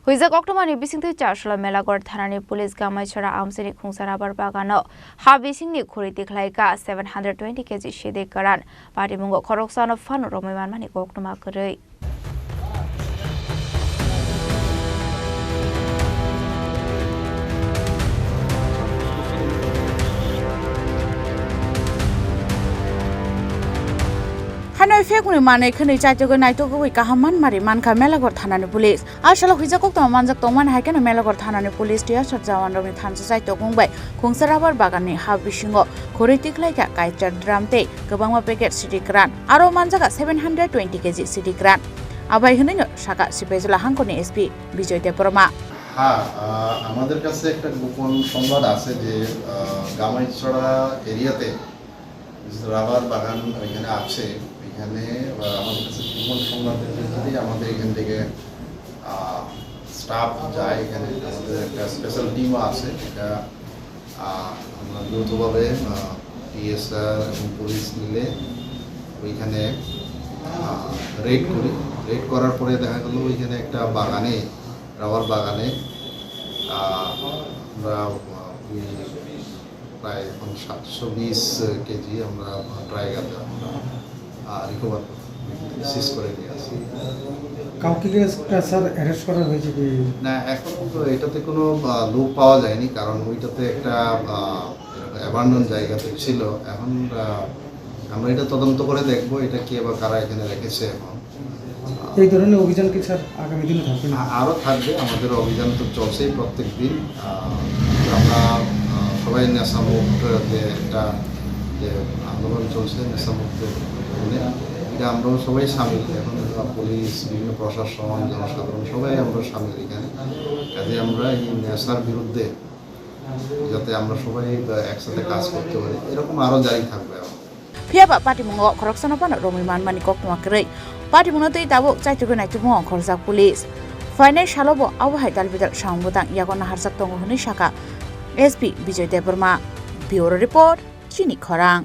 Hoijak Koktwmani Bisingtwi Chasalo Melagarh Thanani Police Gamaicharra Amchaini Khungsa Bagano Habising Khurwi Tikhlaikha 720kg Siddi Kwran Patimungo Khoroksa Phano Romwi Manamni Koktwma. Hanoi fekuni mane khani chaitogo naitogo wi kahaman mari manka Melagarh Thanani Police Chasalo Hoijak Koktwma manjak tongman haikeno Melagarh Thanani Police tia jawan romni thansa chaitogong bai Khungsa Bagani Habisingo Khurwi Tikhlaikha 720kg tei kwbangma packet Siddi Kwran aro manjaka 720kg Siddi Kwran abai hinoino saka sipejula hankoni SP Bisingtwi আমাদের কাছে একটা গোপন সংবাদ আছে যে গামাইছড়া এরিয়াতে rubber বাগান এখানে আছে এখানে আমাদের কাছে গোপন সংবাদের ভিত্তিতে আমাদের এখান থেকে স্টাফ যায় এখানে আমাদের একটা স্পেশাল টিমও আছে এটা আমরা দ্রুতভাবে পিএসআর এবং পুলিশ মিলে ওইখানে রেড করি রেড করার পরে দেখা গেল ওইখানে একটা বাগানে রাবার বাগানে আমরা প্রায় 720 কেজি আমরা ড্রাইগাতে আমরা রিকভার সিজ করে নিয়ে আসি। কাউকে স্যার অ্যারেস্ট করা হয়েছে কি না এখন তো এটাতে কোনো লোক পাওয়া যায়নি কারণ ওইটাতে একটা অ্যাবান্ডন জায়গাতে ছিল এখন আমরা এটা তদন্ত করে দেখব এটা কে বা কারা এখানে রেখেছে এখন এই ধরনের অভিযান কি স্যার আগামী দিনে থাকবে না আরও থাকবে আমাদের অভিযান তো চলছেই প্রত্যেক দিন আমরা সবাই নেশামুক্ত যে একটা যে আন্দোলন চলছে নেশামুক্ত এটা আমরাও সবাই সামিল এখন পুলিশ বিভিন্ন প্রশাসন জনসাধারণ সবাই আমরা সামিল এখানে কাজে আমরা এই নেশার বিরুদ্ধে যাতে আমরা সবাই একসাথে কাজ করতে পারি এরকম আরও জারি থাকবে Phiaba Patimungo Khoroksa Phano Romwi Manamni Koktwma Patimungo tei tabo chaitogo naitogo Khorjak Police Finai Shalobo Awhai Dalbidal Shangbutang Yagona Harsak Tongo Huni Shaka SP Bisingtwi Bureau Report Chini Khorang